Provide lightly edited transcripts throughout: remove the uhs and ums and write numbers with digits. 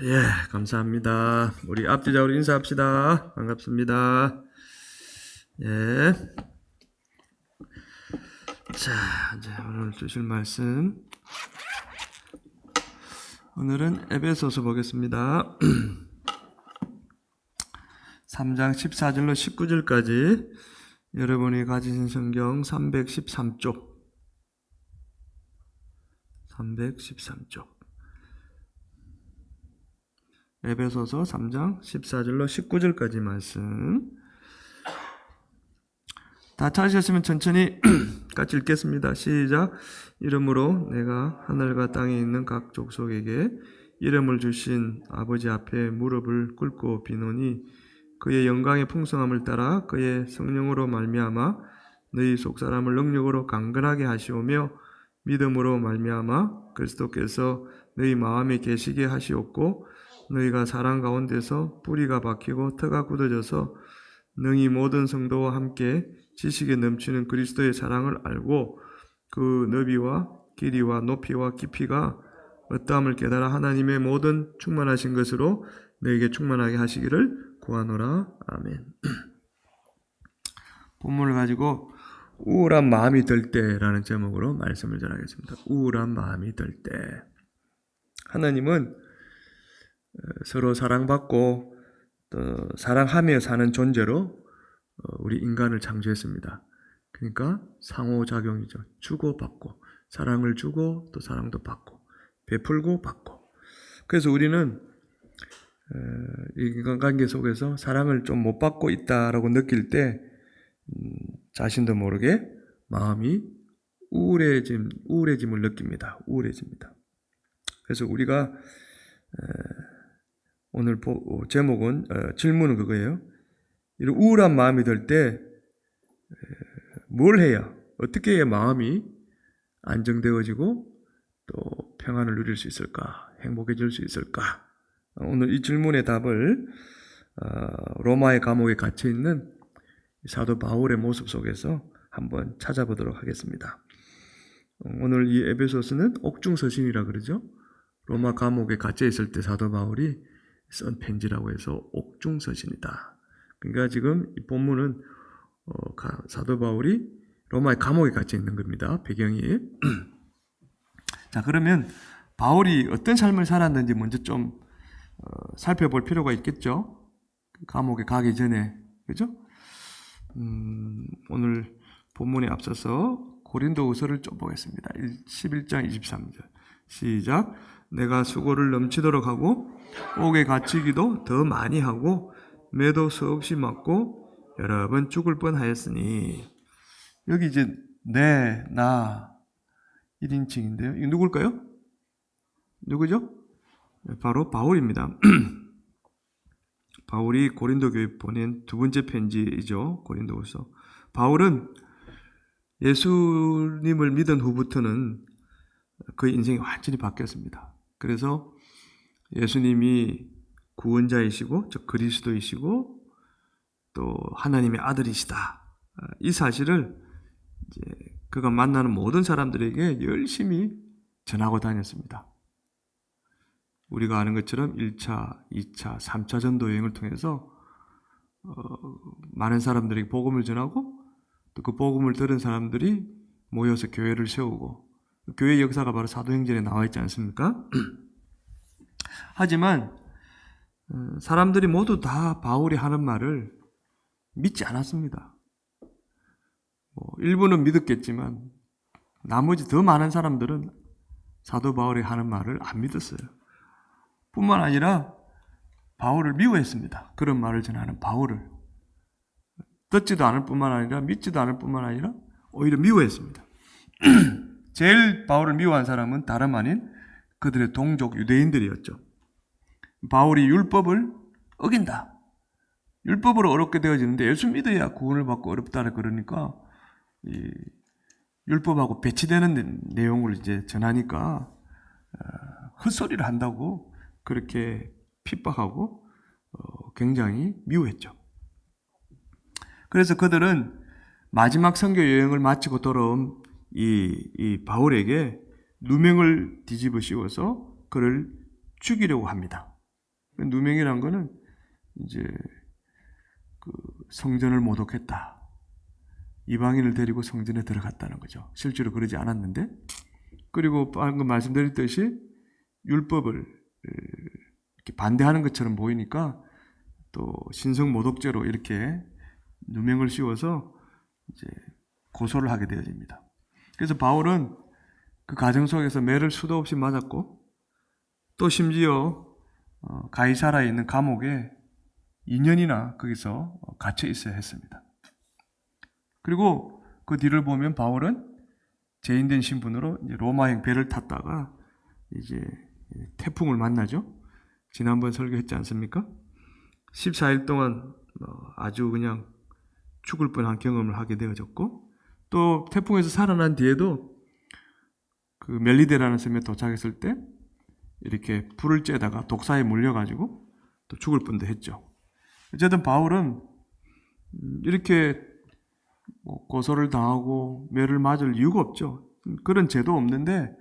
예, 감사합니다. 우리 앞뒤적으로 인사합시다. 반갑습니다. 예. 자, 이제 오늘 주실 말씀. 오늘은 에베소서 보겠습니다. 3장 14절로 19절까지 여러분이 가지신 성경 313쪽. 313쪽. 에베소서 3장 14절로 19절까지 말씀. 다 찾으셨으면 천천히 같이 읽겠습니다. 시작. 이러므로 내가 하늘과 땅에 있는 각 족속에게 이름을 주신 아버지 앞에 무릎을 꿇고 비노니 그의 영광의 풍성함을 따라 그의 성령으로 말미암아 너희 속사람을 능력으로 강건하게 하시오며 믿음으로 말미암아 그리스도께서 너희 마음에 계시게 하시옵고 너희가 사랑 가운데서 뿌리가 박히고 터가 굳어져서 능히 모든 성도와 함께 지식에 넘치는 그리스도의 사랑을 알고 그 너비와 길이와 높이와 깊이가 어떠함을 깨달아 하나님의 모든 충만하신 것으로 너에게 충만하게 하시기를 구하노라. 아멘. 본문을 가지고 우울한 마음이 들 때라는 제목으로 말씀을 전하겠습니다. 우울한 마음이 들 때. 하나님은 서로 사랑받고 또 사랑하며 사는 존재로 우리 인간을 창조했습니다. 그러니까 상호작용이죠. 주고받고 사랑을 주고 또 사랑도 받고 베풀고 받고. 그래서 우리는 인간관계 속에서 사랑을 좀 못 받고 있다라고 느낄 때 자신도 모르게 마음이 우울해짐을 느낍니다. 우울해집니다. 그래서 우리가 오늘 제목은 질문은 그거예요. 이런 우울한 마음이 들 때 뭘 해야, 어떻게 해야 마음이 안정되어지고 또 평안을 누릴 수 있을까, 행복해질 수 있을까? 오늘 이 질문의 답을 로마의 감옥에 갇혀 있는 사도 바울의 모습 속에서 한번 찾아보도록 하겠습니다. 오늘 이 에베소서는 옥중서신이라 그러죠. 로마 감옥에 갇혀 있을 때 사도 바울이 쓴 편지라고 해서 옥중서신이다. 그러니까 지금 이 본문은 사도 바울이 로마의 감옥에 갇혀 있는 겁니다. 배경이. 자, 그러면 바울이 어떤 삶을 살았는지 먼저 좀 살펴볼 필요가 있겠죠. 감옥에 가기 전에, 그죠? 오늘 본문에 앞서서 고린도후서를 좀 보겠습니다. 11장 23절 시작. 내가 수고를 넘치도록 하고 옥에 갇히기도 더 많이 하고 매도 수없이 맞고 여러 번 죽을 뻔하였으니. 여기 이제 나 1인칭인데요. 이거 누굴까요? 누구죠? 바로 바울입니다. 바울이 고린도 교회에 보낸 두 번째 편지이죠. 고린도후서. 바울은 예수님을 믿은 후부터는 그의 인생이 완전히 바뀌었습니다. 그래서 예수님이 구원자이시고 즉 그리스도이시고 또 하나님의 아들이시다. 이 사실을 이제 그가 만나는 모든 사람들에게 열심히 전하고 다녔습니다. 우리가 아는 것처럼 1차, 2차, 3차 전도 여행을 통해서 많은 사람들에게 복음을 전하고 또 그 복음을 들은 사람들이 모여서 교회를 세우고 교회 역사가 바로 사도행전에 나와 있지 않습니까? 하지만 사람들이 모두 다 바울이 하는 말을 믿지 않았습니다. 일부는 믿었겠지만 나머지 더 많은 사람들은 사도 바울이 하는 말을 안 믿었어요. 뿐만 아니라 바울을 미워했습니다. 그런 말을 전하는 바울을. 듣지도 않을 뿐만 아니라 믿지도 않을 뿐만 아니라 오히려 미워했습니다. 제일 바울을 미워한 사람은 다름 아닌 그들의 동족 유대인들이었죠. 바울이 율법을 어긴다. 율법으로 어렵게 되어지는데 예수 믿어야 구원을 받고 어렵다 그러니까 이 율법하고 배치되는 내용을 이제 전하니까 헛소리를 한다고 그렇게 핍박하고 굉장히 미워했죠. 그래서 그들은 마지막 선교 여행을 마치고 돌아온 이 바울에게 누명을 뒤집어 씌워서 그를 죽이려고 합니다. 누명이란 거는 이제 그 성전을 모독했다. 이방인을 데리고 성전에 들어갔다는 거죠. 실제로 그러지 않았는데, 그리고 방금 말씀드렸듯이 율법을 이렇게 반대하는 것처럼 보이니까 또 신성 모독죄로 이렇게 누명을 씌워서 이제 고소를 하게 되어집니다. 그래서 바울은 그 과정 속에서 매를 수도 없이 맞았고, 또 심지어 가이사라에 있는 감옥에 2년이나 거기서 갇혀 있어야 했습니다. 그리고 그 뒤를 보면 바울은 죄인된 신분으로 이제 로마행 배를 탔다가 이제 태풍을 만나죠. 지난번 설교했지 않습니까? 14일 동안 아주 그냥 죽을 뻔한 경험을 하게 되어졌고, 또 태풍에서 살아난 뒤에도 그 멜리데라는 섬에 도착했을 때 이렇게 불을 쬐다가 독사에 물려가지고 또 죽을 뻔도 했죠. 어쨌든 바울은 이렇게 고소를 당하고 매를 맞을 이유가 없죠. 그런 죄도 없는데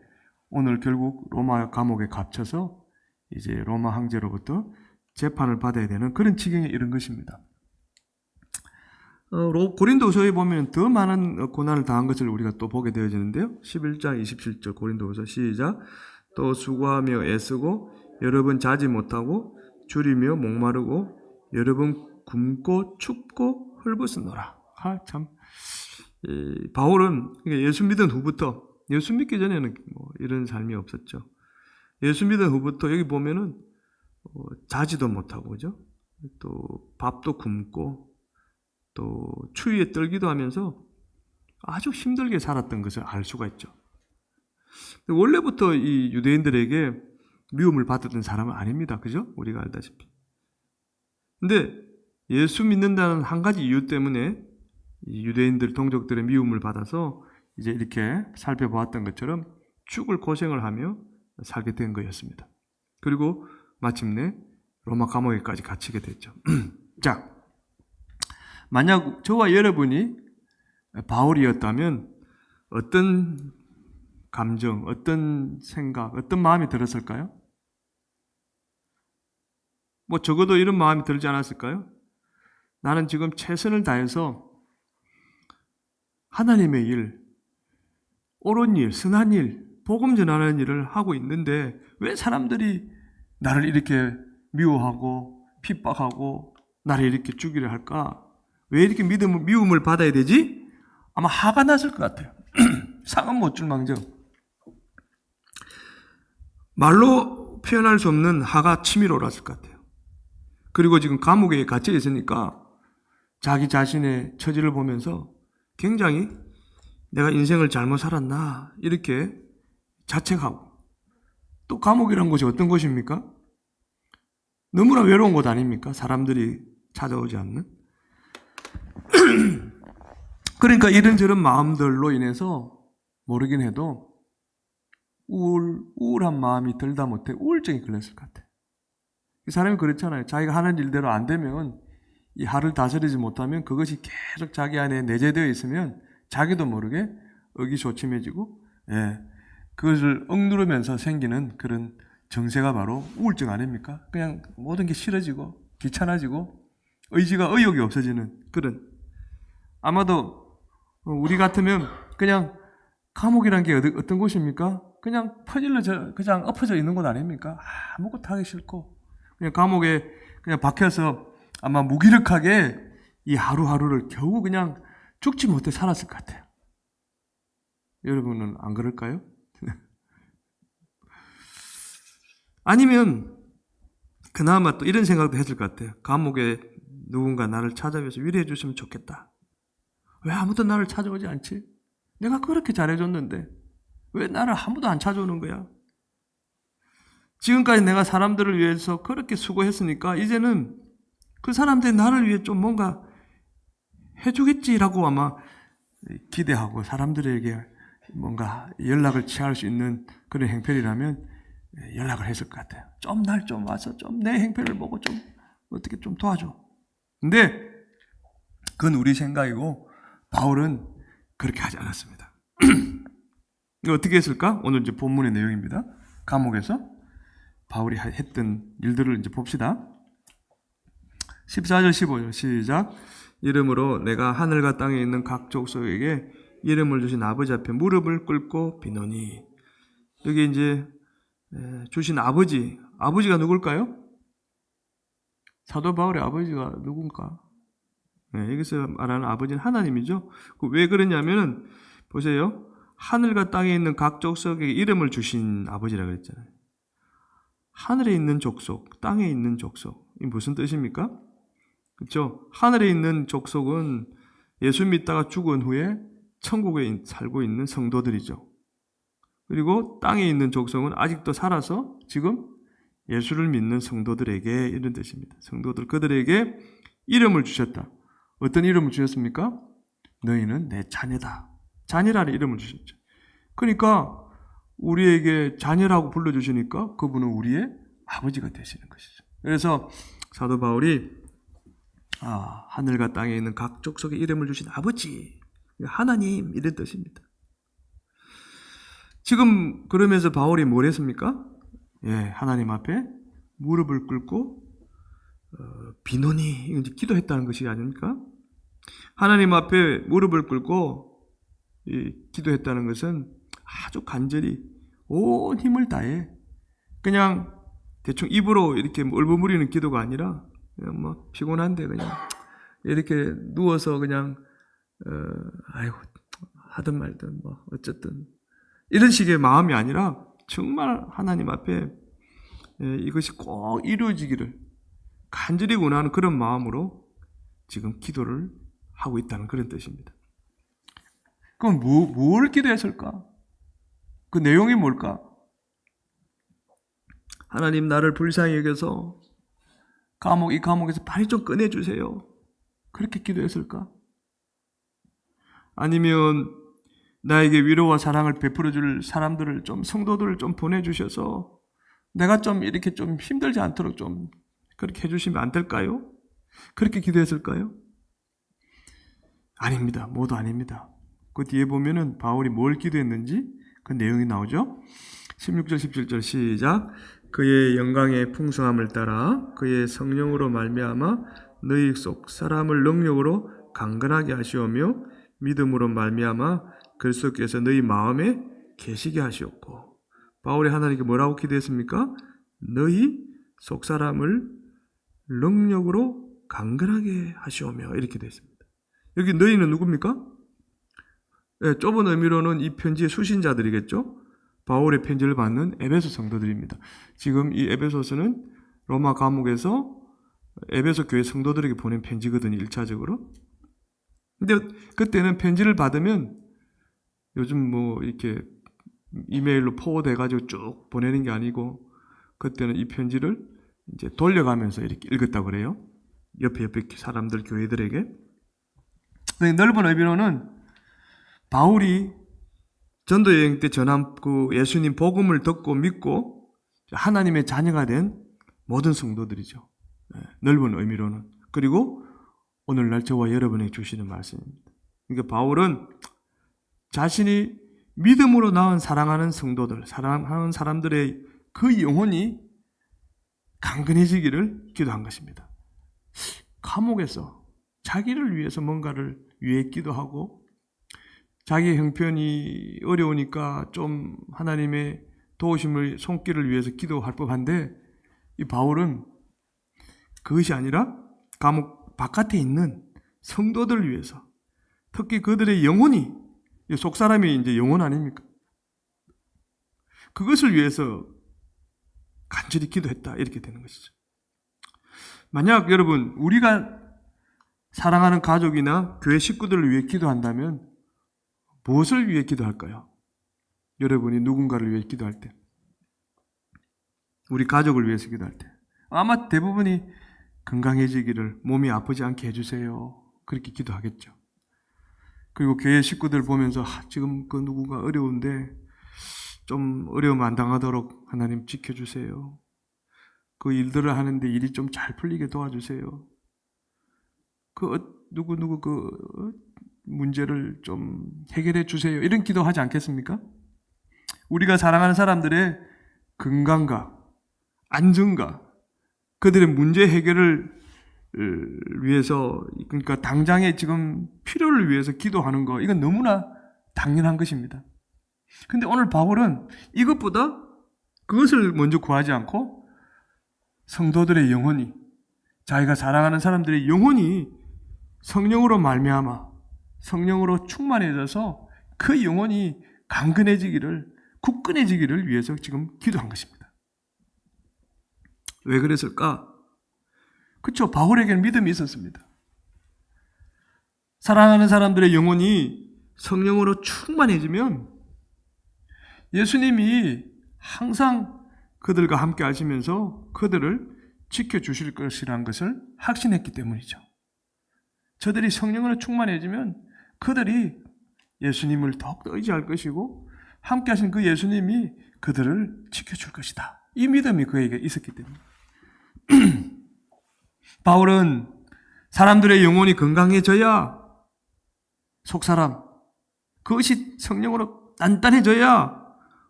오늘 결국 로마 감옥에 갇혀서 이제 로마 황제로부터 재판을 받아야 되는 그런 지경에 이른 것입니다. 고린도후서에 보면 더 많은 고난을 당한 것을 우리가 또 보게 되어지는데요. 11장 27절 고린도후서 시작. 또 수고하며 애쓰고 여러 번 자지 못하고 줄이며 목마르고 여러 번 굶고 춥고 헐벗으노라. 참 바울은 예수 믿은 후부터, 예수 믿기 전에는 이런 삶이 없었죠. 예수 믿은 후부터 여기 보면은 자지도 못하고, 그죠? 또 밥도 굶고 또 추위에 떨기도 하면서 아주 힘들게 살았던 것을 알 수가 있죠. 원래부터 이 유대인들에게 미움을 받았던 사람은 아닙니다. 그죠? 우리가 알다시피. 근데 예수 믿는다는 한 가지 이유 때문에 이 유대인들, 동족들의 미움을 받아서 이제 이렇게 살펴보았던 것처럼 죽을 고생을 하며 살게 된 거였습니다. 그리고 마침내 로마 감옥에까지 갇히게 됐죠. 자, 만약 저와 여러분이 바울이었다면 어떤 감정, 어떤 생각, 어떤 마음이 들었을까요? 적어도 이런 마음이 들지 않았을까요? 나는 지금 최선을 다해서 하나님의 일, 옳은 일, 선한 일, 복음 전하는 일을 하고 있는데 왜 사람들이 나를 이렇게 미워하고 핍박하고 나를 이렇게 죽이려 할까? 왜 이렇게 미움을 받아야 되지? 아마 화가 났을 것 같아요. 상은 못 줄 망정. 말로 표현할 수 없는 화가 치밀어 올랐을 것 같아요. 그리고 지금 감옥에 갇혀 있으니까 자기 자신의 처지를 보면서 굉장히 내가 인생을 잘못 살았나 이렇게 자책하고, 또 감옥이란 곳이 어떤 곳입니까? 너무나 외로운 곳 아닙니까? 사람들이 찾아오지 않는. 그러니까 이런저런 마음들로 인해서 모르긴 해도 우울한 마음이 들다 못해 우울증이 걸렸을 것 같아요. 이 사람이 그렇잖아요. 자기가 하는 일대로 안 되면, 이 화를 다스리지 못하면 그것이 계속 자기 안에 내재되어 있으면 자기도 모르게 의기소침해지고, 그것을 억누르면서 생기는 그런 정세가 바로 우울증 아닙니까? 그냥 모든 게 싫어지고 귀찮아지고 의욕이 없어지는 그런. 아마도 우리 같으면 그냥 감옥이란 게 어떤 곳입니까? 그냥 그냥 엎어져 있는 곳 아닙니까? 아무것도 하기 싫고 그냥 감옥에 그냥 박혀서 아마 무기력하게 이 하루하루를 겨우 그냥 죽지 못해 살았을 것 같아요. 여러분은 안 그럴까요? 아니면 그나마 또 이런 생각도 했을 것 같아요. 감옥에 누군가 나를 찾아와서 위로해 줬으면 좋겠다. 왜 아무도 나를 찾아오지 않지? 내가 그렇게 잘해줬는데 왜 나를 아무도 안 찾아오는 거야? 지금까지 내가 사람들을 위해서 그렇게 수고했으니까 이제는 그 사람들이 나를 위해 좀 뭔가 해주겠지라고 아마 기대하고 사람들에게 뭔가 연락을 취할 수 있는 그런 행편이라면 연락을 했을 것 같아요. 좀 날 좀 와서 좀 내 행편을 보고 좀 어떻게 좀 도와줘. 근데 그건 우리 생각이고 바울은 그렇게 하지 않았습니다. 어떻게 했을까? 오늘 이제 본문의 내용입니다. 감옥에서 바울이 했던 일들을 이제 봅시다. 14절 15절 시작. 이름으로 내가 하늘과 땅에 있는 각 족속에게 이름을 주신 아버지 앞에 무릎을 꿇고 비노니. 여기 이제 주신 아버지가 누굴까요? 사도 바울의 아버지가 누군가? 여기서 말하는 아버지는 하나님이죠. 왜 그러냐면은 보세요. 하늘과 땅에 있는 각 족속에게 이름을 주신 아버지라 그랬잖아요. 하늘에 있는 족속, 땅에 있는 족속. 이 무슨 뜻입니까? 그렇죠? 하늘에 있는 족속은 예수 믿다가 죽은 후에 천국에 살고 있는 성도들이죠. 그리고 땅에 있는 족속은 아직도 살아서 지금 예수를 믿는 성도들에게 이런 뜻입니다. 성도들 그들에게 이름을 주셨다. 어떤 이름을 주셨습니까? 너희는 내 자녀다. 자녀라는 이름을 주셨죠. 그러니까 우리에게 자녀라고 불러주시니까 그분은 우리의 아버지가 되시는 것이죠. 그래서 사도 바울이 하늘과 땅에 있는 각 족속에 이름을 주신 아버지, 하나님 이런 뜻입니다. 지금 그러면서 바울이 뭘 했습니까? 하나님 앞에 무릎을 꿇고 비노니 기도했다는 것이 아닙니까? 하나님 앞에 무릎을 꿇고 기도했다는 것은 아주 간절히 온 힘을 다해 그냥 대충 입으로 이렇게 얼버무리는 기도가 아니라 그냥 뭐 피곤한데 그냥 이렇게 누워서 그냥 아이고 하든 말든 뭐 어쨌든 이런 식의 마음이 아니라 정말 하나님 앞에 이것이 꼭 이루어지기를 간절히 원하는 그런 마음으로 지금 기도를 하고 있다는 그런 뜻입니다. 그럼 뭘 기도했을까? 그 내용이 뭘까? 하나님 나를 불쌍히 여겨서 이 감옥에서 빨리 좀 꺼내주세요. 그렇게 기도했을까? 아니면 나에게 위로와 사랑을 베풀어줄 사람들을 성도들을 좀 보내주셔서 내가 좀 이렇게 좀 힘들지 않도록 좀 그렇게 해주시면 안 될까요? 그렇게 기도했을까요? 아닙니다. 모두 아닙니다. 그 뒤에 보면은 바울이 뭘 기도했는지 그 내용이 나오죠. 16절 17절 시작. 그의 영광의 풍성함을 따라 그의 성령으로 말미암아 너희 속 사람을 능력으로 강건하게 하시오며 믿음으로 말미암아 그리스도께서 너희 마음에 계시게 하시옵고. 바울이 하나님께 뭐라고 기도했습니까? 너희 속 사람을 능력으로 강건하게 하시오며 이렇게 되어 있습니다. 여기 너희는 누굽니까? 좁은 의미로는 이 편지의 수신자들이겠죠? 바울의 편지를 받는 에베소 성도들입니다. 지금 이 에베소서는 로마 감옥에서 에베소 교회 성도들에게 보낸 편지거든요. 1차적으로. 근데 그때는 편지를 받으면 요즘 뭐 이렇게 이메일로 포워드해가지고 쭉 보내는 게 아니고 그때는 이 편지를 이제 돌려가면서 이렇게 읽었다고 그래요. 옆에 사람들, 교회들에게. 넓은 의미로는 바울이 전도 여행 때 전한 그 예수님 복음을 듣고 믿고 하나님의 자녀가 된 모든 성도들이죠. 넓은 의미로는. 그리고 오늘날 저와 여러분에게 주시는 말씀입니다. 그러니까 바울은 자신이 믿음으로 낳은 사랑하는 성도들, 사랑하는 사람들의 그 영혼이 강건해지기를 기도한 것입니다. 감옥에서 자기를 위해서 뭔가를 위해 기도하고 자기 형편이 어려우니까 좀 하나님의 도우심을 손길을 위해서 기도할 법한데 이 바울은 그것이 아니라 감옥 바깥에 있는 성도들을 위해서 특히 그들의 영혼이 속 사람이 이제 영혼 아닙니까? 그것을 위해서 간절히 기도했다 이렇게 되는 것이죠. 만약 여러분 우리가 사랑하는 가족이나 교회 식구들을 위해 기도한다면 무엇을 위해 기도할까요? 여러분이 누군가를 위해 기도할 때, 우리 가족을 위해서 기도할 때 아마 대부분이 건강해지기를, 몸이 아프지 않게 해주세요 그렇게 기도하겠죠. 그리고 교회 식구들 보면서 지금 그 누군가 어려운데 좀 어려움 안 당하도록 하나님 지켜주세요. 그 일들을 하는데 일이 좀 잘 풀리게 도와주세요. 누구 그 문제를 좀 해결해 주세요. 이런 기도하지 않겠습니까? 우리가 사랑하는 사람들의 건강과 안정과 그들의 문제 해결을 위해서, 그러니까 당장의 지금 필요를 위해서 기도하는 거, 이건 너무나 당연한 것입니다. 근데 오늘 바울은 이것보다 그것을 먼저 구하지 않고 성도들의 영혼이, 자기가 사랑하는 사람들의 영혼이 성령으로 말미암아 성령으로 충만해져서 그 영혼이 강건해지기를, 굳건해지기를 위해서 지금 기도한 것입니다. 왜 그랬을까? 그렇죠. 바울에게는 믿음이 있었습니다. 사랑하는 사람들의 영혼이 성령으로 충만해지면 예수님이 항상 그들과 함께 하시면서 그들을 지켜주실 것이라는 것을 확신했기 때문이죠. 저들이 성령으로 충만해지면 그들이 예수님을 더욱더 의지할 것이고 함께 하신 그 예수님이 그들을 지켜줄 것이다. 이 믿음이 그에게 있었기 때문에 바울은 사람들의 영혼이 건강해져야, 속사람, 그것이 성령으로 단단해져야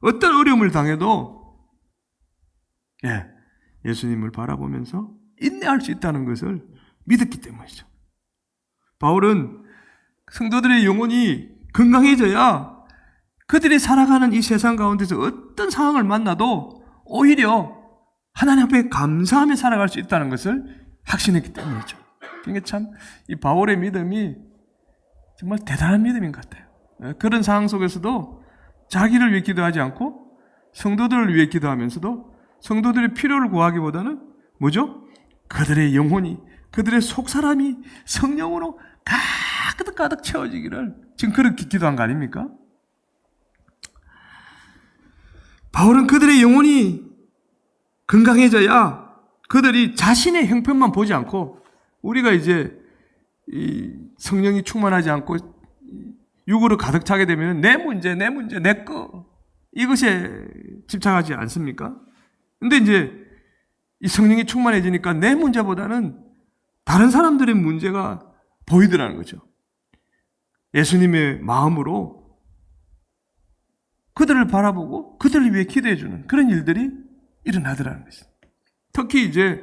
어떤 어려움을 당해도 예수님을 바라보면서 인내할 수 있다는 것을 믿었기 때문이죠. 바울은 성도들의 영혼이 건강해져야 그들이 살아가는 이 세상 가운데서 어떤 상황을 만나도 오히려 하나님 앞에 감사하며 살아갈 수 있다는 것을 확신했기 때문이죠. 그러니까 참 이 바울의 믿음이 정말 대단한 믿음인 것 같아요. 그런 상황 속에서도 자기를 위해 기도하지 않고 성도들을 위해 기도하면서도 성도들의 필요를 구하기보다는 뭐죠? 그들의 영혼이, 그들의 속사람이 성령으로 가득가득 채워지기를 지금 그렇게 기도한 거 아닙니까? 바울은 그들의 영혼이 건강해져야 그들이 자신의 형편만 보지 않고, 우리가 이제 이 성령이 충만하지 않고 육으로 가득 차게 되면 내 문제, 내 거, 이것에 집착하지 않습니까? 근데 이제 이 성령이 충만해지니까 내 문제보다는 다른 사람들의 문제가 보이더라는 거죠. 예수님의 마음으로 그들을 바라보고 그들을 위해 기도해주는 그런 일들이 일어나더라는 것입니다. 특히 이제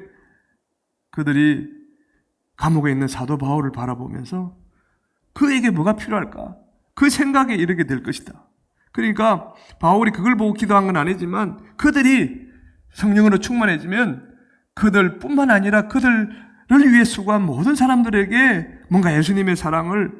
그들이 감옥에 있는 사도 바울을 바라보면서 그에게 뭐가 필요할까? 그 생각에 이르게 될 것이다. 그러니까 바울이 그걸 보고 기도한 건 아니지만 그들이 성령으로 충만해지면 그들뿐만 아니라 그들을 위해 수고한 모든 사람들에게 뭔가 예수님의 사랑을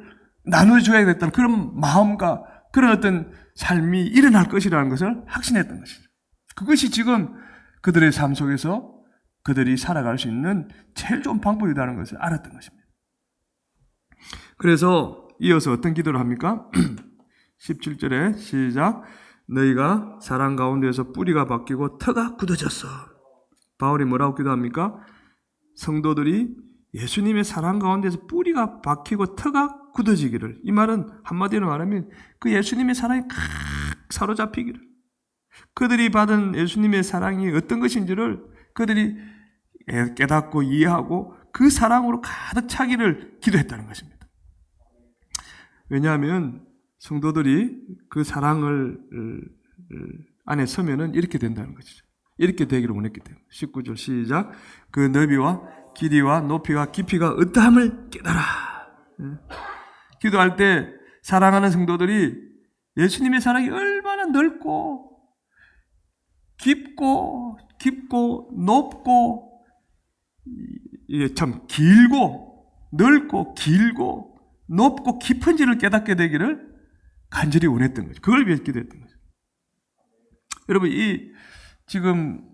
나눠줘야겠다는 그런 마음과 그런 어떤 삶이 일어날 것이라는 것을 확신했던 것이죠. 그것이 지금 그들의 삶 속에서 그들이 살아갈 수 있는 제일 좋은 방법이라는 것을 알았던 것입니다. 그래서 이어서 어떤 기도를 합니까? 17절에 시작. 너희가 사랑 가운데서 뿌리가 바뀌고 터가 굳어졌어. 바울이 뭐라고 기도합니까? 성도들이 예수님의 사랑 가운데서 뿌리가 박히고 터가 굳어지기를. 이 말은 한마디로 말하면 그 예수님의 사랑에 칵 사로잡히기를. 그들이 받은 예수님의 사랑이 어떤 것인지를 그들이 깨닫고 이해하고 그 사랑으로 가득 차기를 기도했다는 것입니다. 왜냐하면 성도들이 그 사랑을 안에 서면은 이렇게 된다는 것이죠. 이렇게 되기를 원했기 때문에. 19절 시작. 그 너비와 길이와 높이와 깊이가 어떠함을 깨달아. 기도할 때 사랑하는 성도들이 예수님의 사랑이 얼마나 넓고 깊고 높고 이게 참 길고 넓고 길고 높고 깊은지를 깨닫게 되기를 간절히 원했던 거죠. 그걸 위해 기도했던 거죠. 여러분, 지금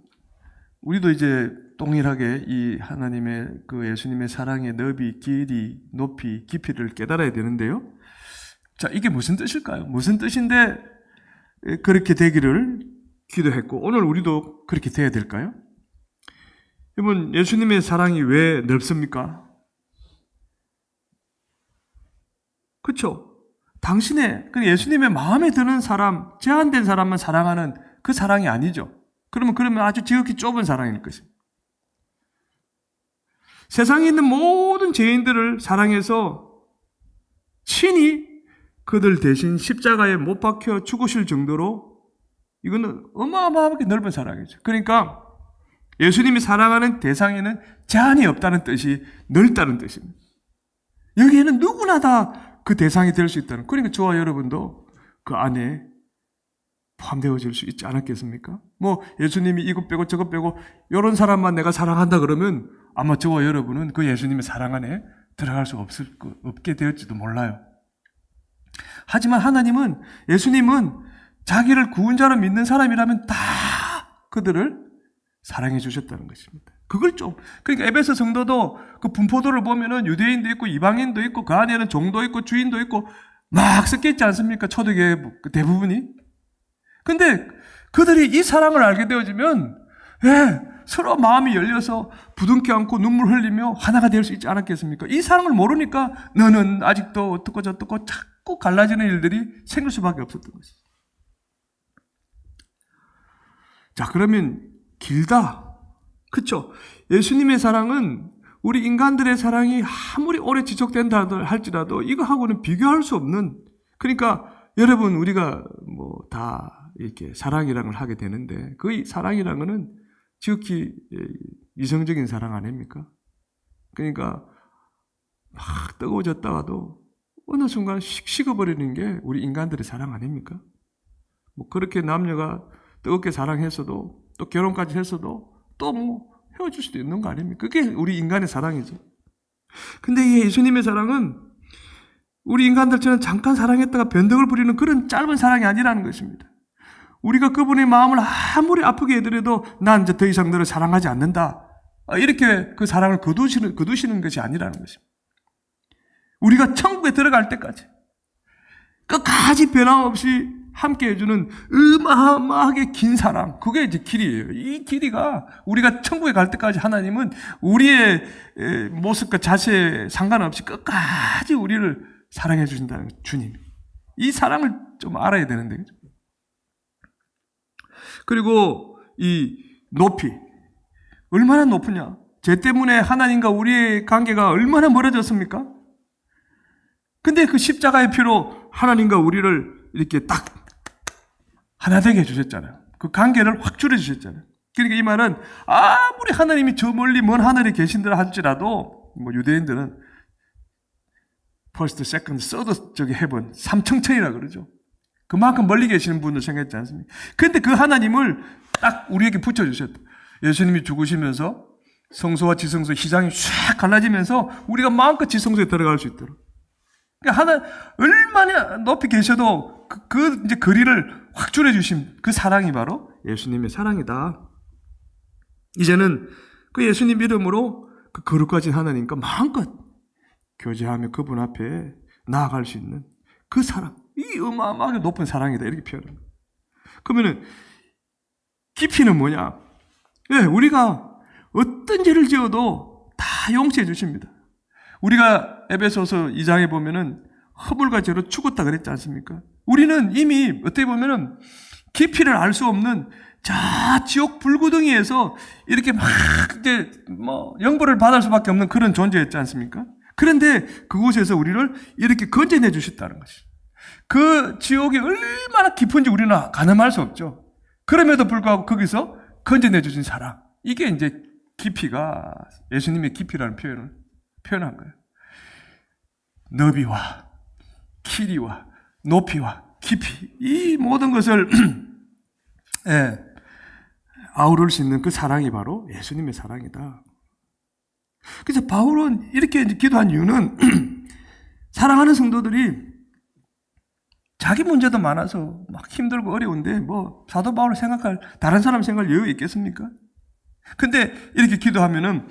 우리도 이제 동일하게 이 하나님의 그 예수님의 사랑의 너비, 길이, 높이, 깊이를 깨달아야 되는데요. 자, 이게 무슨 뜻일까요? 무슨 뜻인데 그렇게 되기를 기도했고 오늘 우리도 그렇게 돼야 될까요? 여러분, 예수님의 사랑이 왜 넓습니까? 그렇죠? 당신의 그 예수님의 마음에 드는 사람, 제한된 사람만 사랑하는 그 사랑이 아니죠. 그러면 아주 지극히 좁은 사랑일 것입니다. 세상에 있는 모든 죄인들을 사랑해서 친히 그들 대신 십자가에 못 박혀 죽으실 정도로 이거는 어마어마하게 넓은 사랑이죠. 그러니까 예수님이 사랑하는 대상에는 제한이 없다는 뜻이 넓다는 뜻입니다. 여기에는 누구나 다 그 대상이 될 수 있다는, 그러니까 저와 여러분도 그 안에 포함되어질 수 있지 않았겠습니까? 뭐 예수님이 이것 빼고 저것 빼고 이런 사람만 내가 사랑한다 그러면 아마 저와 여러분은 그 예수님의 사랑 안에 들어갈 수 없게 되었지도 몰라요. 하지만 하나님은, 예수님은 자기를 구원자로 믿는 사람이라면 다 그들을 사랑해 주셨다는 것입니다. 그걸 좀, 그러니까 에베소 성도도 그 분포도를 보면은 유대인도 있고 이방인도 있고 그 안에는 종도 있고 주인도 있고 막 섞여 있지 않습니까? 초대교회 대부분이. 근데 그들이 이 사랑을 알게 되어지면 서로 마음이 열려서 부둥켜 안고 눈물 흘리며 하나가 될 수 있지 않았겠습니까? 이 사랑을 모르니까 너는 아직도 어떻고 저떻고 자꾸 갈라지는 일들이 생길 수밖에 없었던 것이죠. 자, 그러면 길다. 그렇죠? 예수님의 사랑은 우리 인간들의 사랑이 아무리 오래 지속된다 할지라도 이거하고는 비교할 수 없는, 그러니까 여러분 우리가 뭐 다 이렇게 사랑이라는 걸 하게 되는데 그 사랑이라는 거는 지극히 이성적인 사랑 아닙니까? 그러니까 막 뜨거워졌다가도 어느 순간 식어버리는 게 우리 인간들의 사랑 아닙니까? 뭐 그렇게 남녀가 뜨겁게 사랑했어도 또 결혼까지 했어도 또 뭐 헤어질 수도 있는 거 아닙니까? 그게 우리 인간의 사랑이죠. 근데 이 예수님의 사랑은 우리 인간들처럼 잠깐 사랑했다가 변덕을 부리는 그런 짧은 사랑이 아니라는 것입니다. 우리가 그분의 마음을 아무리 아프게 해더라도 난 이제 더 이상 너를 사랑하지 않는다, 이렇게 그 사랑을 거두시는 것이 아니라는 것입니다. 우리가 천국에 들어갈 때까지 끝까지 변함없이 함께 해주는 어마어마하게 긴 사랑, 그게 이제 길이에요. 이 길이가 우리가 천국에 갈 때까지 하나님은 우리의 모습과 자세에 상관없이 끝까지 우리를 사랑해 주신다는 주님. 이 사랑을 좀 알아야 되는데. 그리고 이 높이 얼마나 높으냐? 죄 때문에 하나님과 우리의 관계가 얼마나 멀어졌습니까? 근데 그 십자가의 피로 하나님과 우리를 이렇게 딱 하나 되게 해주셨잖아요. 그 관계를 확 줄여주셨잖아요. 그러니까 이 말은 아무리 하나님이 저 멀리 먼 하늘에 계신다라 할지라도 뭐 유대인들은 first, second, third 저기 heaven, 삼청천이라 그러죠. 그만큼 멀리 계시는 분을 생각했지 않습니까? 그런데 그 하나님을 딱 우리에게 붙여주셨다. 예수님이 죽으시면서 성소와 지성소 희장이 쫙 갈라지면서 우리가 마음껏 지성소에 들어갈 수 있도록. 그러니까 하나 얼마나 높이 계셔도 이제 거리를 확 줄여주신 그 사랑이 바로 예수님의 사랑이다. 이제는 그 예수님 이름으로 그 거룩하신 하나님과 마음껏 교제하며 그분 앞에 나아갈 수 있는 그 사랑, 이 어마어마하게 높은 사랑이다, 이렇게 표현합니다. 그러면은 깊이는 뭐냐? 우리가 어떤 죄를 지어도 다 용서해 주십니다. 우리가 에베소서 2장에 보면은 허물과 죄로 죽었다 그랬지 않습니까? 우리는 이미 어떻게 보면은 깊이를 알 수 없는 저 지옥 불구덩이에서 이렇게 막 이제 뭐 영벌을 받을 수밖에 없는 그런 존재였지 않습니까? 그런데 그곳에서 우리를 이렇게 건져내 주셨다는 것이죠. 그 지옥이 얼마나 깊은지 우리는 가늠할 수 없죠. 그럼에도 불구하고 거기서 건져내 주신 사랑, 이게 이제 깊이가 예수님의 깊이라는 표현을 표현한 거예요. 너비와 길이와 높이와 깊이, 이 모든 것을 아우를 수 있는 그 사랑이 바로 예수님의 사랑이다. 그래서 바울은 이렇게 이제 기도한 이유는 사랑하는 성도들이 자기 문제도 많아서 막 힘들고 어려운데 뭐 사도 바울을 생각할, 다른 사람 생각할 여유 있겠습니까? 근데 이렇게 기도하면은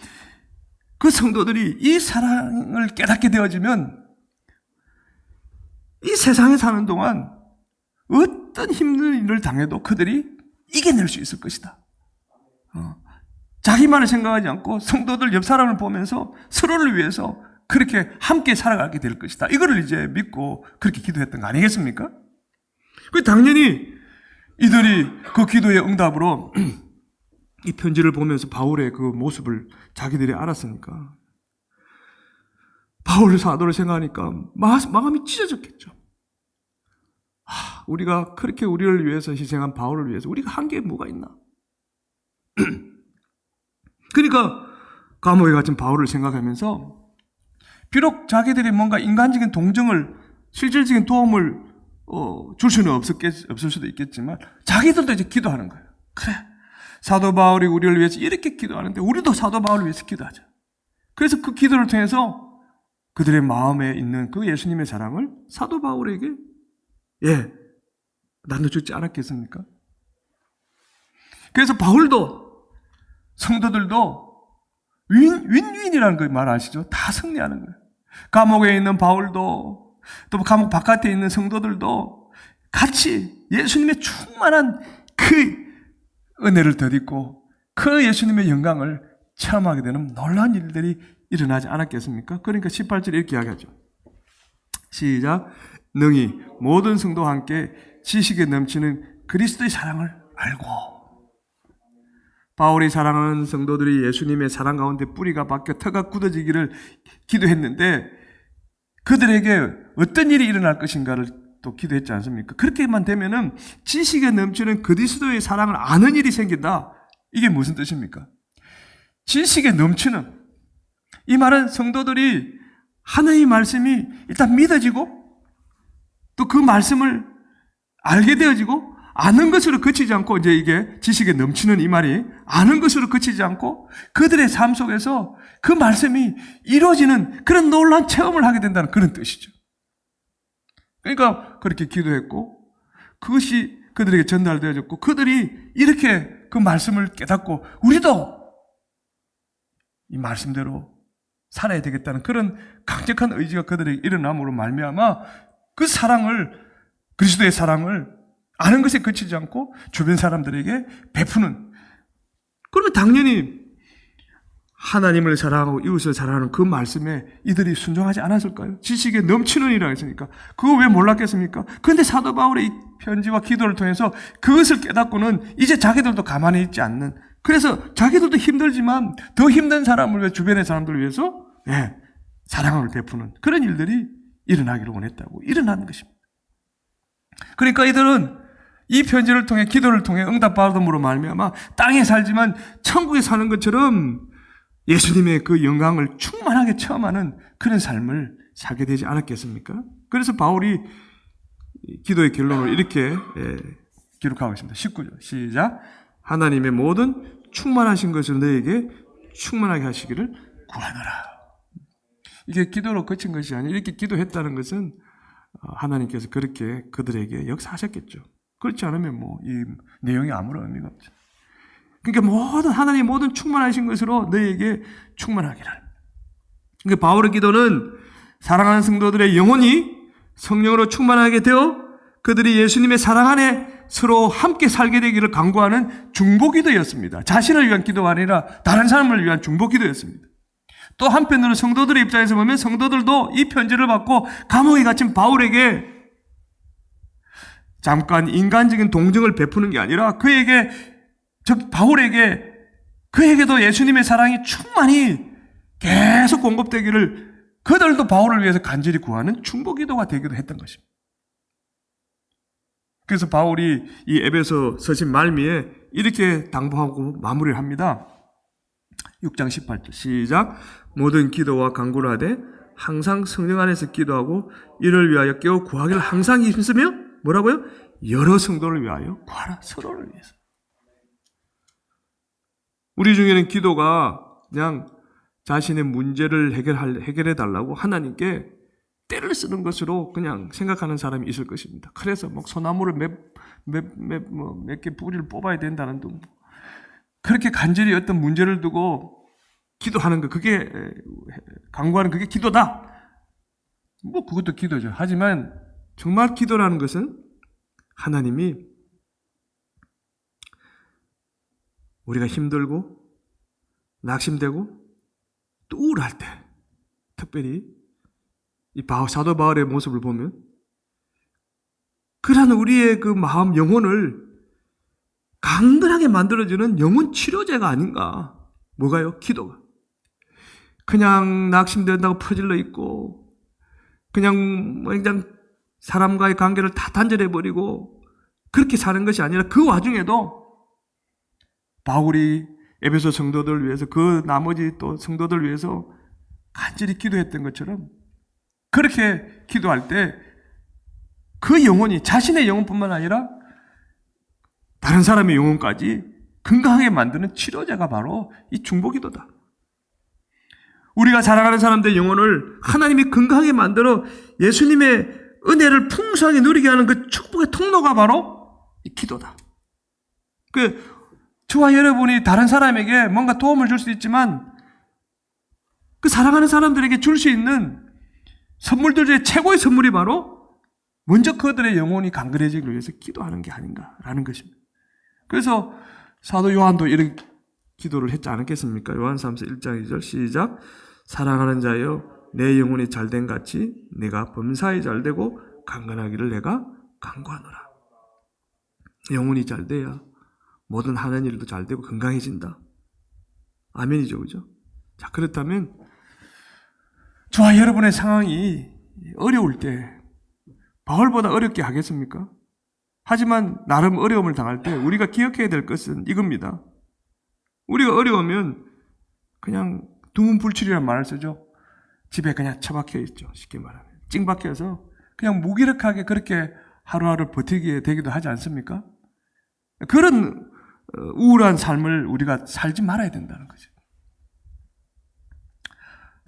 그 성도들이 이 사랑을 깨닫게 되어지면 이 세상에 사는 동안 어떤 힘든 일을 당해도 그들이 이겨낼 수 있을 것이다. 자기만을 생각하지 않고 성도들 옆 사람을 보면서 서로를 위해서 그렇게 함께 살아가게 될 것이다. 이거를 이제 믿고 그렇게 기도했던 거 아니겠습니까? 당연히 이들이 그 기도의 응답으로 이 편지를 보면서 바울의 그 모습을 자기들이 알았으니까 바울 사도를 생각하니까 마음이 찢어졌겠죠. 우리가 그렇게 우리를 위해서 희생한 바울을 위해서 우리가 한 게 뭐가 있나? 그러니까 감옥에 갇힌 바울을 생각하면서 비록 자기들이 뭔가 인간적인 동정을, 실질적인 도움을 줄 수는 없을 수도 있겠지만 자기들도 이제 기도하는 거예요. 그래, 사도 바울이 우리를 위해서 이렇게 기도하는데 우리도 사도 바울을 위해서 기도하자. 그래서 그 기도를 통해서 그들의 마음에 있는 그 예수님의 사랑을 사도 바울에게 나눠주지 않았겠습니까? 그래서 바울도, 성도들도 윈윈이라는 그 말 아시죠? 다 승리하는 거예요. 감옥에 있는 바울도, 또 감옥 바깥에 있는 성도들도 같이 예수님의 충만한 그 은혜를 덧입고 그 예수님의 영광을 체험하게 되는 놀라운 일들이 일어나지 않았겠습니까? 그러니까 18절에 이렇게 이야기하죠. 시작. 능히 모든 성도와 함께 지식에 넘치는 그리스도의 사랑을 알고. 바울이 사랑하는 성도들이 예수님의 사랑 가운데 뿌리가 박혀 터가 굳어지기를 기도했는데 그들에게 어떤 일이 일어날 것인가를 또 기도했지 않습니까? 그렇게만 되면은 지식에 넘치는 그리스도의 사랑을 아는 일이 생긴다. 이게 무슨 뜻입니까? 지식에 넘치는, 이 말은 성도들이 하나님의 말씀이 일단 믿어지고 또 그 말씀을 알게 되어지고 아는 것으로 그치지 않고, 이제 이게 지식에 넘치는 이 말이 아는 것으로 그치지 않고 그들의 삶 속에서 그 말씀이 이루어지는 그런 놀라운 체험을 하게 된다는 그런 뜻이죠. 그러니까 그렇게 기도했고 그것이 그들에게 전달되어졌고 그들이 이렇게 그 말씀을 깨닫고 우리도 이 말씀대로 살아야 되겠다는 그런 강력한 의지가 그들에게 일어남으로 말미암아 그 사랑을, 그리스도의 사랑을 아는 것에 그치지 않고 주변 사람들에게 베푸는, 그러면 당연히 하나님을 사랑하고 이웃을 사랑하는 그 말씀에 이들이 순종하지 않았을까요? 지식에 넘치는 이라고 했으니까 그거 왜 몰랐겠습니까? 그런데 사도 바울의 이 편지와 기도를 통해서 그것을 깨닫고는 이제 자기들도 가만히 있지 않는, 그래서 자기들도 힘들지만 더 힘든 사람을 위해, 주변의 사람들을 위해서 사랑을 베푸는 그런 일들이 일어나기를 원했다고 일어나는 것입니다. 그러니까 이들은 이 편지를 통해, 기도를 통해 응답받음으로 말미암아 땅에 살지만 천국에 사는 것처럼 예수님의 그 영광을 충만하게 체험하는 그런 삶을 살게 되지 않았겠습니까? 그래서 바울이 기도의 결론을 이렇게 기록하고 있습니다. 19절 시작. 하나님의 모든 충만하신 것을 너에게 충만하게 하시기를 구하노라. 이게 기도로 그친 것이 아니라 이렇게 기도했다는 것은 하나님께서 그렇게 그들에게 역사하셨겠죠. 그렇지 않으면 이 내용이 아무런 의미가 없죠. 그러니까 하나님 모든 충만하신 것으로 너에게 충만하기를. 그러니까 바울의 기도는 사랑하는 성도들의 영혼이 성령으로 충만하게 되어 그들이 예수님의 사랑 안에 서로 함께 살게 되기를 간구하는 중보기도였습니다. 자신을 위한 기도가 아니라 다른 사람을 위한 중보기도였습니다. 또 한편으로 성도들의 입장에서 보면 성도들도 이 편지를 받고 감옥에 갇힌 바울에게 잠깐 인간적인 동정을 베푸는 게 아니라 바울에게 그에게도 예수님의 사랑이 충만히 계속 공급되기를 그들도 바울을 위해서 간절히 구하는 중보기도가 되기도 했던 것입니다. 그래서 바울이 이 에베소 서신 말미에 이렇게 당부하고 마무리를 합니다. 6장 18절 시작. 모든 기도와 간구를 하되 항상 성령 안에서 기도하고 이를 위하여 깨어 구하기를 항상 힘쓰며 뭐라고요? 여러 성도를 위하여 구하라. 서로를 위해서. 우리 중에는 기도가 그냥 자신의 문제를 해결해 달라고 하나님께 때를 쓰는 것으로 그냥 생각하는 사람이 있을 것입니다. 그래서 소나무를 몇 개 뿌리를 뽑아야 된다는 등 그렇게 간절히 어떤 문제를 두고 기도하는 거, 그게 간구하는 그게 기도다. 그것도 기도죠. 하지만 정말 기도라는 것은 하나님이 우리가 힘들고 낙심되고 또 우울할 때, 특별히 이 사도 바울의 모습을 보면 그러한 우리의 그 마음, 영혼을 강건하게 만들어주는 영혼 치료제가 아닌가. 뭐가요? 기도가. 그냥 낙심된다고 퍼질러 있고 그냥 사람과의 관계를 다 단절해버리고 그렇게 사는 것이 아니라 그 와중에도 바울이 에베소 성도들을 위해서 그 나머지 또 성도들을 위해서 간절히 기도했던 것처럼 그렇게 기도할 때 그 영혼이 자신의 영혼뿐만 아니라 다른 사람의 영혼까지 건강하게 만드는 치료제가 바로 이 중보기도다. 우리가 사랑하는 사람들의 영혼을 하나님이 건강하게 만들어 예수님의 은혜를 풍성하게 누리게 하는 그 축복의 통로가 바로 이 기도다. 저와 여러분이 다른 사람에게 뭔가 도움을 줄 수 있지만 그 사랑하는 사람들에게 줄 수 있는 선물들 중에 최고의 선물이 바로 먼저 그들의 영혼이 강건해지기 위해서 기도하는 게 아닌가라는 것입니다. 그래서 사도 요한도 이런 기도를 했지 않았겠습니까? 요한삼서 1장 2절 시작. 사랑하는 자여 내 영혼이 잘된 같이 내가 범사에 잘되고 강건하기를 내가 간구하노라. 영혼이 잘돼야 모든 하는 일도 잘되고 건강해진다. 아멘이죠, 그죠? 자, 그렇다면 저와 여러분의 상황이 어려울 때 바울보다 어렵게 하겠습니까? 하지만 나름 어려움을 당할 때 우리가 기억해야 될 것은 이겁니다. 우리가 어려우면 그냥 두문불출이라는 말을 쓰죠. 집에 그냥 처박혀 있죠. 쉽게 말하면. 찡박혀서 그냥 무기력하게 그렇게 하루하루 버티게 되기도 하지 않습니까? 그런 우울한 삶을 우리가 살지 말아야 된다는 거죠.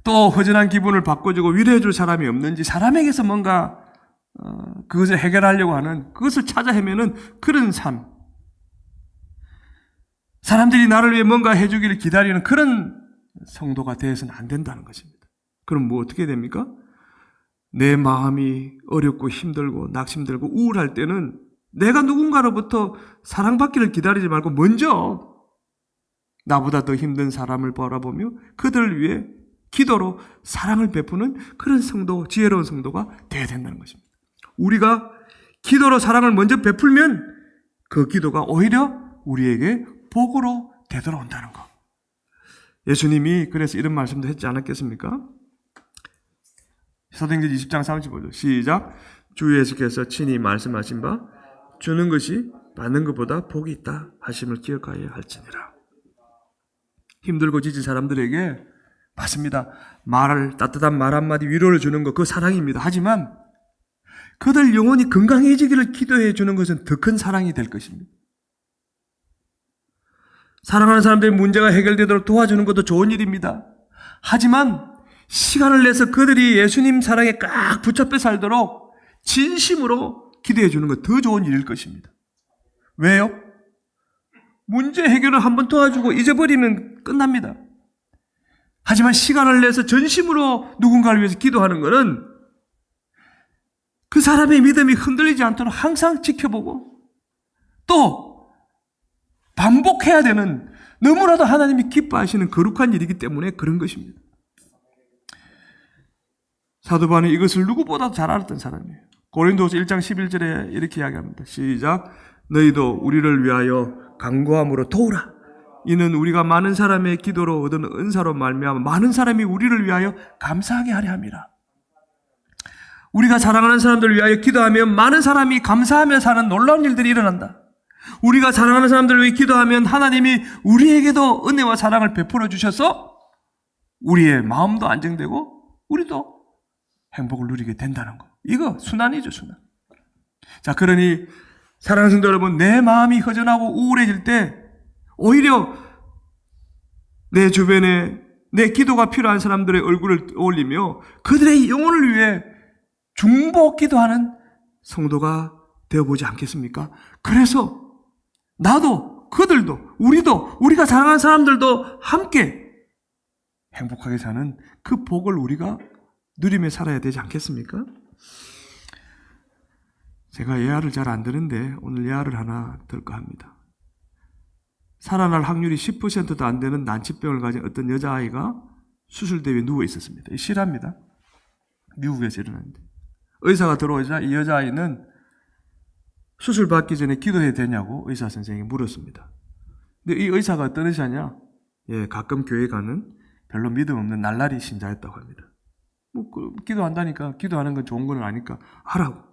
또 허전한 기분을 바꿔주고 위로해줄 사람이 없는지 사람에게서 뭔가 그것을 해결하려고 하는 그것을 찾아 헤매는 그런 삶. 사람들이 나를 위해 뭔가 해주기를 기다리는 그런 성도가 되어서는 안 된다는 것입니다. 그럼 뭐 어떻게 됩니까? 내 마음이 어렵고 힘들고 낙심들고 우울할 때는 내가 누군가로부터 사랑받기를 기다리지 말고 먼저 나보다 더 힘든 사람을 바라보며 그들을 위해 기도로 사랑을 베푸는 그런 성도, 지혜로운 성도가 되어야 된다는 것입니다. 우리가 기도로 사랑을 먼저 베풀면 그 기도가 오히려 우리에게 복으로 되돌아온다는 것. 예수님이 그래서 이런 말씀도 했지 않았겠습니까? 사도행전 20장 35절 시작. 주 예수께서 친히 말씀하신 바 주는 것이 받는 것보다 복이 있다 하심을 기억하여야 할지니라. 힘들고 지친 사람들에게 맞습니다. 따뜻한 말 한마디 위로를 주는 것, 그 사랑입니다. 하지만 그들 영혼이 건강해지기를 기도해 주는 것은 더 큰 사랑이 될 것입니다. 사랑하는 사람들의 문제가 해결되도록 도와주는 것도 좋은 일입니다. 하지만 시간을 내서 그들이 예수님 사랑에 꽉 붙잡혀 살도록 진심으로 기도해 주는 것 더 좋은 일일 것입니다. 왜요? 문제 해결을 한번 도와주고 잊어버리면 끝납니다. 하지만 시간을 내서 전심으로 누군가를 위해서 기도하는 것은 그 사람의 믿음이 흔들리지 않도록 항상 지켜보고 또 반복해야 되는 너무나도 하나님이 기뻐하시는 거룩한 일이기 때문에 그런 것입니다. 사도 바울은 이것을 누구보다도 잘 알았던 사람이에요. 고린도서 1장 11절에 이렇게 이야기합니다. 시작. 너희도 우리를 위하여 간구함으로 도우라. 이는 우리가 많은 사람의 기도로 얻은 은사로 말미암아 많은 사람이 우리를 위하여 감사하게 하려 함이라. 우리가 사랑하는 사람들을 위하여 기도하면 많은 사람이 감사하며 사는 놀라운 일들이 일어난다. 우리가 사랑하는 사람들을 위해 기도하면 하나님이 우리에게도 은혜와 사랑을 베풀어 주셔서 우리의 마음도 안정되고 우리도 행복을 누리게 된다는 거. 이거 순환이죠, 순환. 자, 그러니 사랑하는 성도 여러분, 내 마음이 허전하고 우울해질 때 오히려 내 주변에 내 기도가 필요한 사람들의 얼굴을 올리며 그들의 영혼을 위해 중보 기도하는 성도가 되어보지 않겠습니까? 그래서 나도 그들도 우리도 우리가 사랑하는 사람들도 함께 행복하게 사는 그 복을 우리가 누리며 살아야 되지 않겠습니까? 제가 예화를 잘 안 드는데 오늘 예화를 하나 들까 합니다. 살아날 확률이 10%도 안 되는 난치병을 가진 어떤 여자아이가 수술대에 누워 있었습니다. 이 실화입니다. 미국에서 일어났는데 의사가 들어오자 이 여자아이는 수술 받기 전에 기도해야 되냐고 의사 선생님이 물었습니다. 근데 이 의사가 어떤 의사냐? 가끔 교회 가는 별로 믿음 없는 날라리 신자였다고 합니다. 기도한다니까 기도하는 건 좋은 건 아니까 하라고.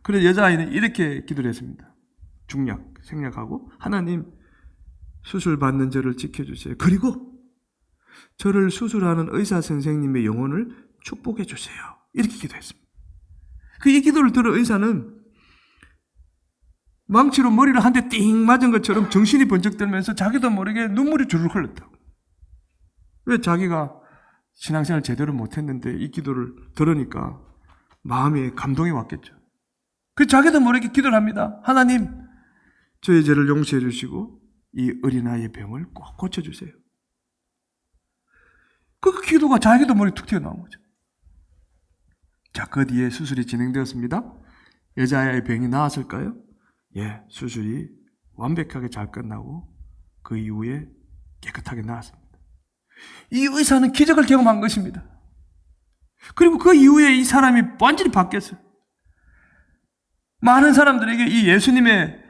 그래서 여자아이는 이렇게 기도를 했습니다. 중략, 생략하고 하나님 수술받는 저를 지켜주세요. 그리고 저를 수술하는 의사 선생님의 영혼을 축복해 주세요. 이렇게 기도했습니다. 이 기도를 들은 의사는 망치로 머리를 한 대 띵 맞은 것처럼 정신이 번쩍 들면서 자기도 모르게 눈물이 주르륵 흘렀다고. 왜? 자기가 신앙생활 제대로 못했는데 이 기도를 들으니까 마음에 감동이 왔겠죠. 자기도 모르게 기도를 합니다. 하나님, 저의 죄를 용서해 주시고 이 어린아이의 병을 꼭 고쳐주세요. 그 기도가 자기도 모르게 툭 튀어나온 거죠. 자, 그 뒤에 수술이 진행되었습니다. 여자아이의 병이 나았을까요? 예, 수술이 완벽하게 잘 끝나고 그 이후에 깨끗하게 나았습니다. 이 의사는 기적을 경험한 것입니다. 그리고 그 이후에 이 사람이 완전히 바뀌었어요. 많은 사람들에게 이 예수님의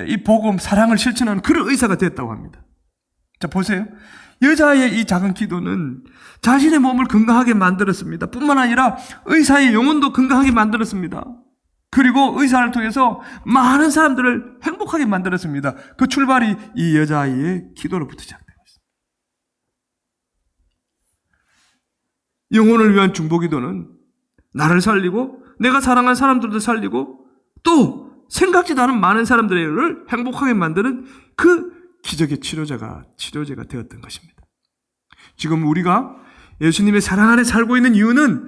이 복음, 사랑을 실천하는 그런 의사가 됐다고 합니다. 자, 보세요. 여자의 이 작은 기도는 자신의 몸을 건강하게 만들었습니다. 뿐만 아니라 의사의 영혼도 건강하게 만들었습니다. 그리고 의사를 통해서 많은 사람들을 행복하게 만들었습니다. 그 출발이 이 여자아이의 기도로부터 시작된 것입니다. 영혼을 위한 중보기도는 나를 살리고 내가 사랑한 사람들도 살리고 또 생각지도 않은 많은 사람들을 행복하게 만드는 그 기적의 치료제가 되었던 것입니다. 지금 우리가 예수님의 사랑 안에 살고 있는 이유는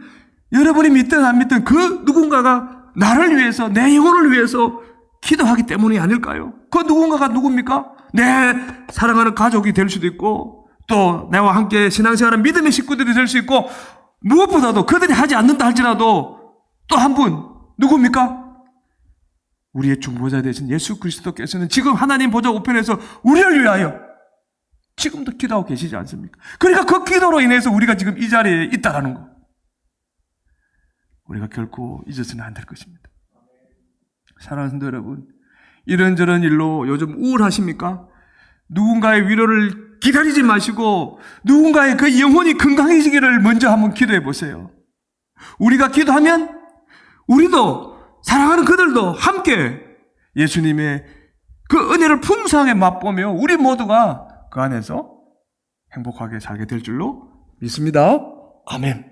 여러분이 믿든 안 믿든 그 누군가가 나를 위해서, 내 영혼을 위해서 기도하기 때문이 아닐까요? 그 누군가가 누굽니까? 내 사랑하는 가족이 될 수도 있고 또 나와 함께 신앙생활하는 믿음의 식구들이 될 수 있고 무엇보다도 그들이 하지 않는다 할지라도 또 한 분 누굽니까? 우리의 중보자 되신 예수 그리스도께서는 지금 하나님 보좌 우편에서 우리를 위하여 지금도 기도하고 계시지 않습니까? 그러니까 그 기도로 인해서 우리가 지금 이 자리에 있다라는 거. 우리가 결코 잊어서는 안 될 것입니다. 사랑하는 성도 여러분, 이런저런 일로 요즘 우울하십니까? 누군가의 위로를 기다리지 마시고 누군가의 그 영혼이 건강해지기를 먼저 한번 기도해 보세요. 우리가 기도하면 우리도 사랑하는 그들도 함께 예수님의 그 은혜를 풍성하게 맛보며 우리 모두가 그 안에서 행복하게 살게 될 줄로 믿습니다. 아멘.